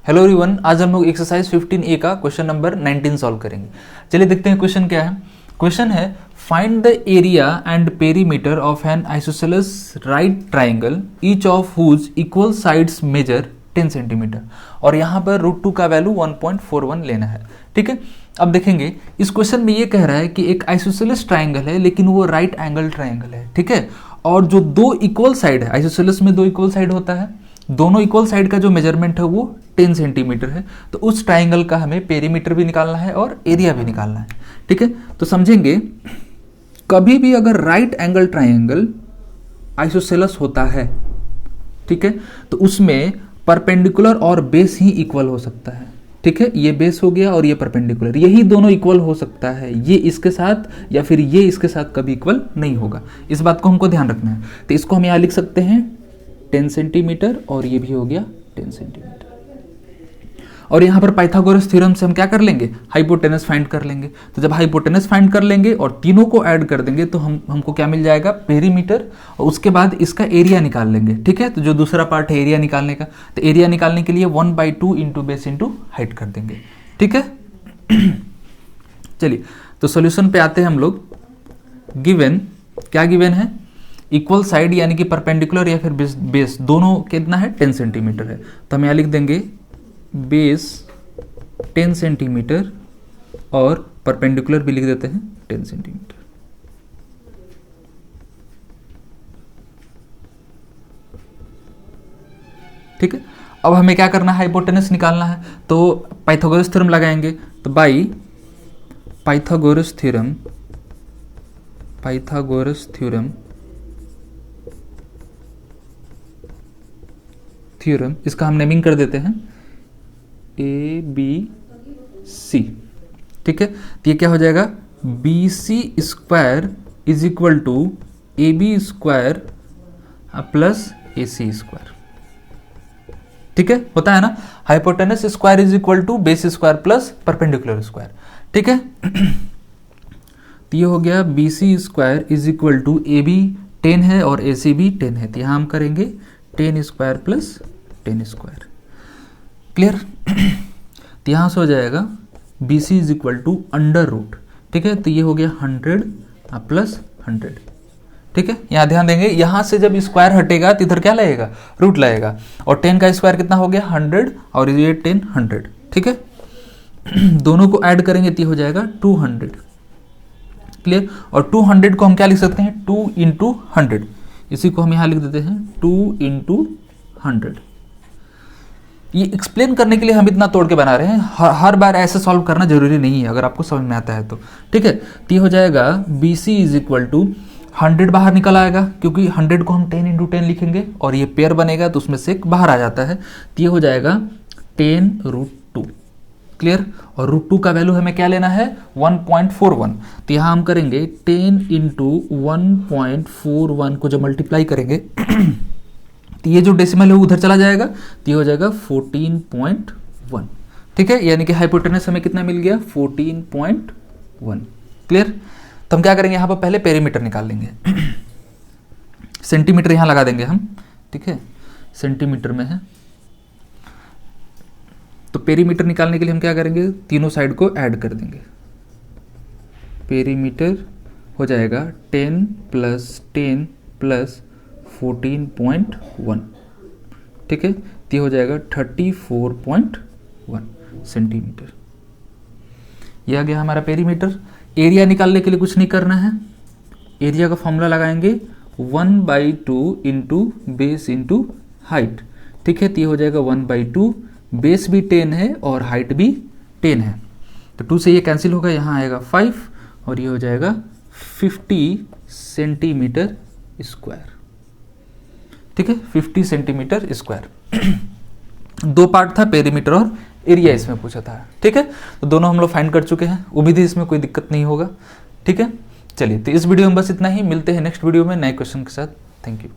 Hello everyone, आज हम लोग एक्सरसाइज 15A का क्वेश्चन नंबर 19 सॉल्व करेंगे। चलिए देखते हैं क्वेश्चन क्या है। क्वेश्चन है find the area and perimeter of an isosceles right triangle each of whose equal sides measure 10 centimetre, और यहाँ पर √2 का वैल्यू 1.41 लेना है। ठीक है, अब देखेंगे इस क्वेश्चन में ये कह रहा है कि एक आइसोसेलेस ट्राइंगल है लेकिन वो राइट एंगल ट्राइंगल है। ठीक है, और जो दो इक्वल साइड है, आइसोसेलेस में दो इक्वल साइड होता है, दोनों इक्वल साइड का जो मेजरमेंट है वो 10 सेंटीमीटर है। तो उस ट्राइंगल का हमें पेरीमीटर भी निकालना है और एरिया भी निकालना है। ठीक है, तो समझेंगे कभी भी अगर राइट एंगल ट्राइंगल आइसोसेलेस होता है, ठीक है, तो उसमें परपेंडिकुलर और बेस ही इक्वल हो सकता है। ठीक है, ये बेस हो गया और ये परपेंडिकुलर, यही दोनों इक्वल हो सकता है। ये इसके साथ या फिर ये इसके साथ कभी इक्वल नहीं होगा। इस बात को हमको ध्यान रखना है। तो इसको हम यहाँ लिख सकते हैं 10 सेंटीमीटर, और ये भी हो गया 10 सेंटीमीटर। और यहाँ पर पाइथागोरस थ्योरम से हम क्या कर लेंगे, हाइपोटेनस फाइंड कर लेंगे। तो जब हाइपोटेनस फाइंड कर लेंगे और तीनों को ऐड कर देंगे तो हमको क्या मिल जाएगा, पेरीमीटर, और उसके बाद इसका एरिया निकाल लेंगे। ठीक है, तो जो दूसरा पार्ट है एरिया निकालने का, तो एरिया निकालने के लिए 1/2 इंटू बेस इंटू हाइट कर देंगे। ठीक है, चलिए तो सोल्यूशन पे आते हैं हम लोग। गिवन क्या गिवन है, इक्वल साइड यानी कि परपेंडिकुलर या फिर बेस दोनों कितना है, 10 सेंटीमीटर है। तो हम यहाँ लिख देंगे बेस 10 सेंटीमीटर और परपेंडिकुलर भी लिख देते हैं 10 सेंटीमीटर। ठीक है, अब हमें क्या करना है, हाइपोटेनस निकालना है। तो पाइथागोरस थ्योरम लगाएंगे। तो बाई पाइथागोरस थ्योरम इसका हम नेमिंग कर देते हैं ABC। ठीक है, तो ये क्या हो जाएगा, BC square is equal to AB square plus AC square. ठीक है, होता है ना, hypotenuse square is equal to base square plus perpendicular square. ठीक है, तो ये हो गया BC square is equal to AB 10 है और AC भी 10 है। तो यहाँ हम करेंगे 10 स्क्वायर प्लस 10 स्क्वायर। क्लियर, तो यहाँ से हो जाएगा BC is equal to under root. ठीक है, तो ये हो गया 100 प्लस 100। ठीक है, यहाँ ध्यान देंगे, यहाँ से जब स्क्वायर हटेगा तो इधर क्या लगेगा, रूट लगेगा। और 10 का स्क्वायर कितना हो गया, 100, और ये 10 100। ठीक है, दोनों को ऐड करेंगे तो हो जाएगा 200। क्लियर, और 200 को हम क्या लिख सकते हैं, 2 इंटू 100। इसी को हम यहाँ लिख देते हैं 2 इंटू 100। ये एक्सप्लेन करने के लिए हम इतना तोड़ के बना रहे हैं, हर बार ऐसे सॉल्व करना जरूरी नहीं है अगर आपको समझ में आता है तो। ठीक है, तो ये हो जाएगा BC इज इक्वल टू 100 बाहर निकल आएगा, क्योंकि 100 को हम 10 इंटू 10 लिखेंगे और ये पेयर बनेगा तो उसमें से एक बाहर आ जाता है। तो ये हो जाएगा 10√2। क्लियर, और √2 का वैल्यू हमें क्या लेना है, 1.41। तो यहाँ हम करेंगे 10 इंटू 1.41 को जब मल्टीप्लाई करेंगे तो ये जो डेसिमल है वो उधर चला जाएगा, तो ये हो जाएगा 14.1। ठीक है, यानी कि हाइपोटेनस हमें कितना मिल गया, 14.1। क्लियर, तो हम क्या करेंगे, यहाँ पर पहले पेरीमीटर निकाल लेंगे। सेंटीमीटर यहाँ लगा देंगे हम। ठीक है, सेंटीमीटर में है, तो पेरीमीटर निकालने के लिए हम क्या करेंगे, तीनों साइड को ऐड कर देंगे। पेरीमीटर हो जाएगा 10 प्लस 10 प्लस 14.1। ठीक है, तो हो जाएगा 34.1 सेंटीमीटर। यह आ गया हमारा पेरीमीटर। एरिया निकालने के लिए कुछ नहीं करना है, एरिया का फॉर्मूला लगाएंगे 1/2 इंटू बेस इंटू हाइट। ठीक है, तो ये हो जाएगा 1/2, बेस भी 10 है और हाइट भी 10 है, तो 2 से ये कैंसिल होगा, यहाँ आएगा 5 और ये हो जाएगा 50 सेंटीमीटर स्क्वायर। ठीक है, 50 सेंटीमीटर स्क्वायर। दो पार्ट था, पेरीमीटर और एरिया इसमें पूछा था। ठीक है, तो दोनों हम लोग फाइंड कर चुके हैं, उम्मीद है इसमें कोई दिक्कत नहीं होगा। ठीक है, चलिए तो इस वीडियो में बस इतना ही, मिलते हैं नेक्स्ट वीडियो में नए क्वेश्चन के साथ। Thank you.